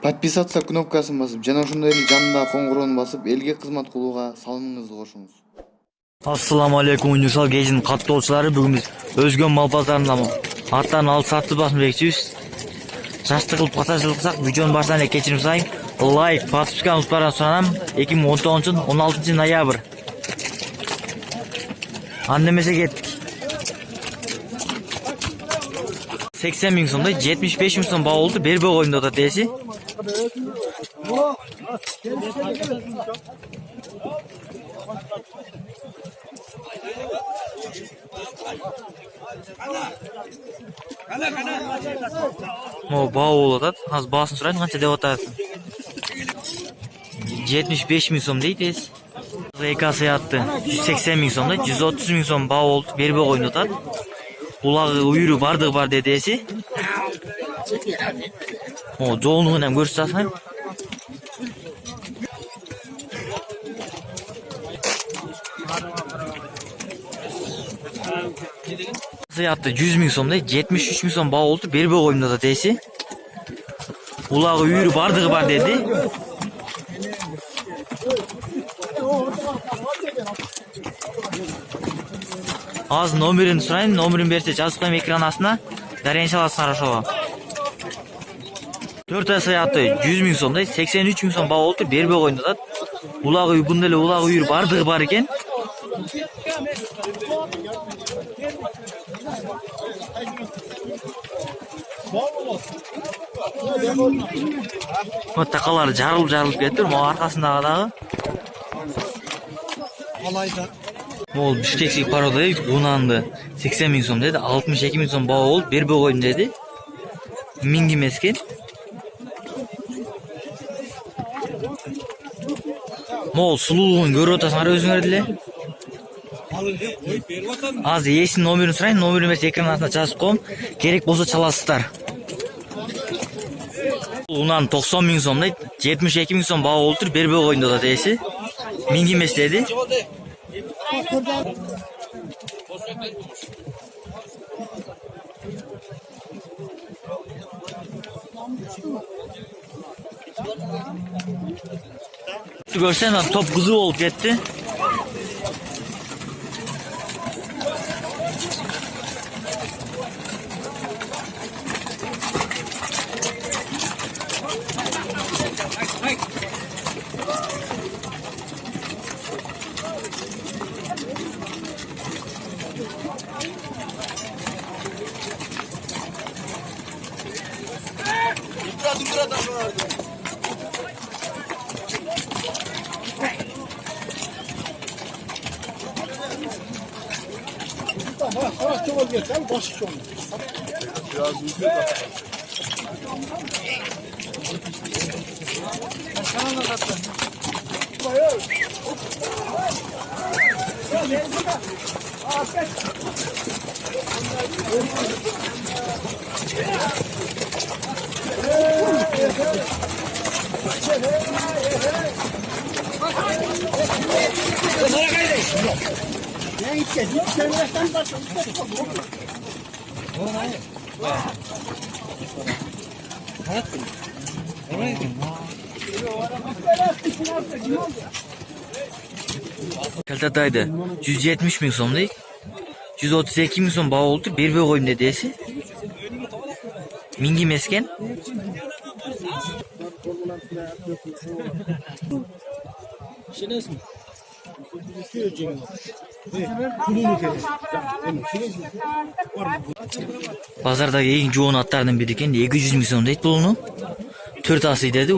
Подписаться кнопкасын басып, жана ошондой эле жанындагы коңгуроonu басып, элге кызмат кылууга салымыңызды кошуңуз. Assalamu alaikum unursal gejinin каттоочулары. Бүгүн биз Өзгөн мал базарында аттарын алып сатып басмакчыбыз. Жашты кылып каташылык кылсак, видеонун башынан эле кечирим сурайм. Лайк, подписка унутпаңдар суранам. 2019 16 ноябрь. Анда эмесе кеттик. 80 миң сомдой 75 миң сом баа болду. Бербей коюмду да дээси. Баа болуп атат. Азыр баасын сурайм, канча деп атасың? 75 миң сом дейт эс. Эки саятты 180 миң сомдой 130 миң сом баа болду. Бербей коюмду атат. Булагы үйрү бардыгы бар дедеси. Жолун ham көрсөтсөң. Саятты 100 миң сомдой 73 миң сом баа болду. Бербей коюмду да деси. Булагы үйрү бардыгы бар деди. Az номерин сурайм, номерин берсе жазып коем экран астына. Дарыян аласыңар ошого. 4 саятты 100 миң сомдой 83 миң сом баа болду. Бербей коюмду да. Булагы бундай эле булагы үйрү бардыгы бар экен. Такалары жарылып кетти. Могу аркасындагы дагы. Ол бишкектеги порода унанды 80 миң сом деди, 62 миң сом баа болду. Бербей коюм деди. Миң эмес экен. Мол сулуулугун көрүп атасыңар өзүңөр деле. Азыр ээсинин номерин сурайм, номерин берсе экран астына жазып коем. Керек болсо чаласыздар. Унан 90 миң сом дейт, 72 миң сом баа болду. Бербей коюмду да ээси. Миң эмес деди. Görsen top kızı olup gitti. Kaltataydı 170 ming so'm deydi. 132 ming so'm baa oldu. Berбей koyum dedi esi. Ming emas ekan. Bazardagi eng jo'on atlardan biri ekan. 200 ming so'm deydi pulini. 4 asi dedi.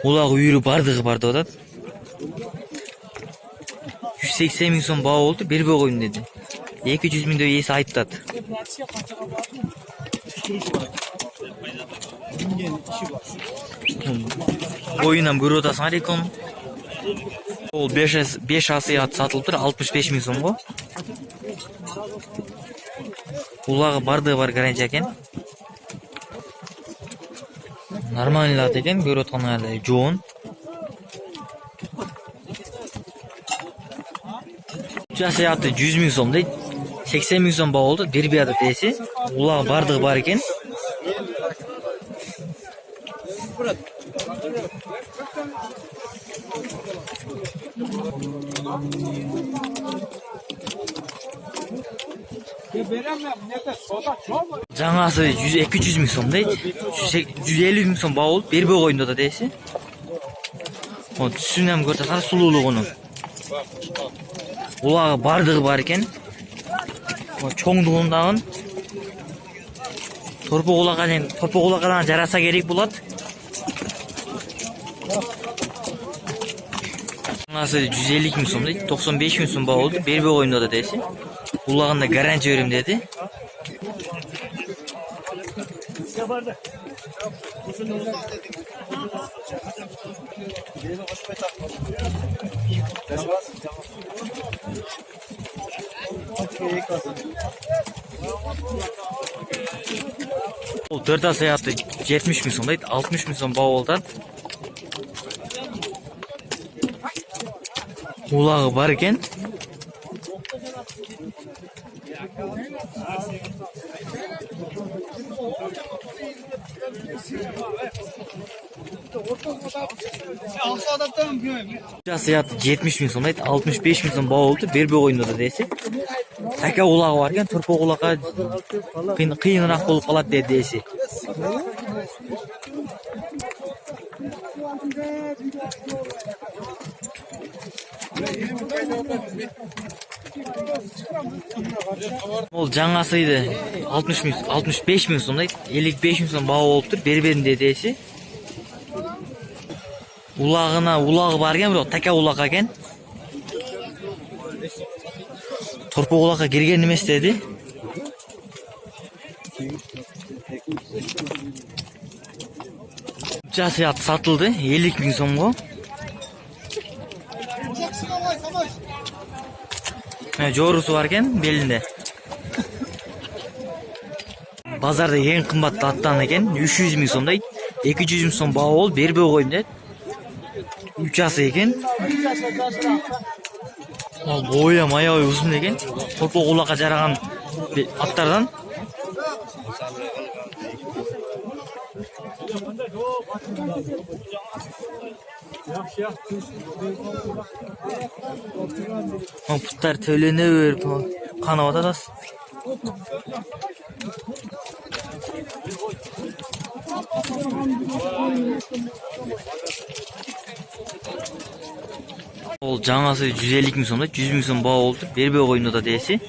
Ular uyurib bardыгы бар деп атат. 180 ming so'm baa oldu. Berбей koyum dedi. 200 ming деп esi aytат. Oyun ham көрүп атасыңар экен. Ол 5 асыят сатылып тур, 65 миң сомго. Улагы бардыгы бар гарантия экен. Нормальный ат экен, көрүп атканыңардай жоон. Асыяты 100 миң сом дейт. 80 миң сом баа болду. Бербей атат ээси. Улагы бардыгы бар экен. Жаңасы 100-200 миң сом дейт. 150 миң сом баа болуп, бербей коюн да дейси. Түсүнөм көрсөңөр сулуулугуну. Улагы бардыгы бар экен. Чоңдугун дагы торпо кулакадан жараса керек болот. Жаңасы 150 миң сом дейт. 95 миң сом баа болуп, бербей коюн да дейси. Улагында гарантия берем деди. Бул 4 сааты 70 миң сом дейт, 60 миң сом баа болот. Улагы бар экен. Сааты 70 миң сом дейт, 65 миң сом баа болуп, бербей коюн да дейси. Така улагы бар экен, торпо кулакка кыйыныраак болуп калат дейси. Ол жаңасыйды 65 миң сом дейт, 55 миң сом баа болуптур, бербедим дейси. Улагы бар экен, бирок така улак экен. Торпо кулакка кирген эмес деди. Жасыят сатылды 50 миң сомго. Жорусу бар экен белинде. Базарда эң кымбат аттан экен, 300 миң сом дейт. 200 миң сом баа болуп, бербей коюн дейт. 3 жасы экен. Боя маябай узун экен. Торпо кулакка жараган аттардан. Puttар төлене берип канап атат. Ол жаңасы 150 миң сом дейт, 100 миң сом баа болуп, бербей коюн да дейси.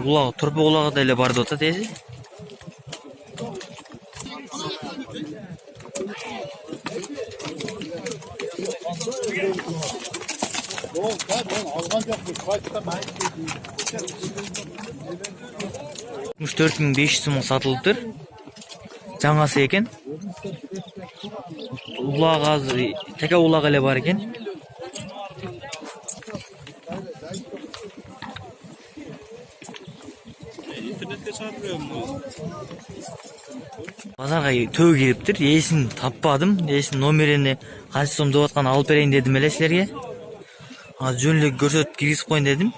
Улагы торпо кулакы да эле бар да дейси. Муш 4500 сом сатылыптыр. Жаңасы экен. Улагы азыр така улагы эле бар экен. Базарга төө кириптир, ээсин таппадым. Ээсин номерини канча сом деп аткан алып берейин дедим эле силерге. Жөн эле көрсөтүп киргизип коюн дедим.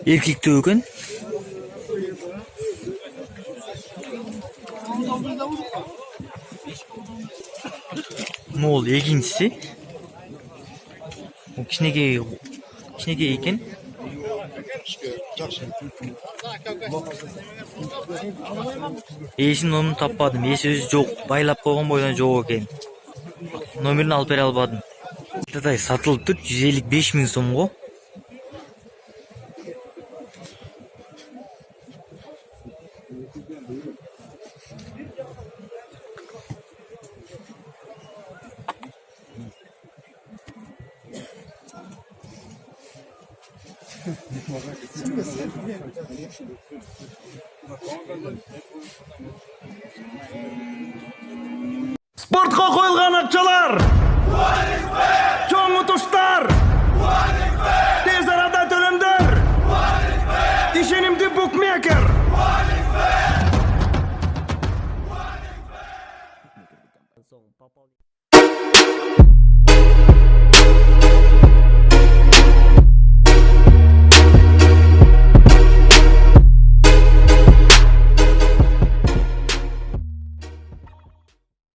Эркек төө экен. Мол экинчиси. Кичинекей экен. Ээсинин номерин таппадым. Ээси өзү жок, байлап койгон бойдон жок экен. Номерин алып бере албадым. Татай сатылыптыр 155 миң сомго. Спортқа қойылған ақшалар, чоң ұтыштар, тез арада төлемдер, ишенимді букмекер.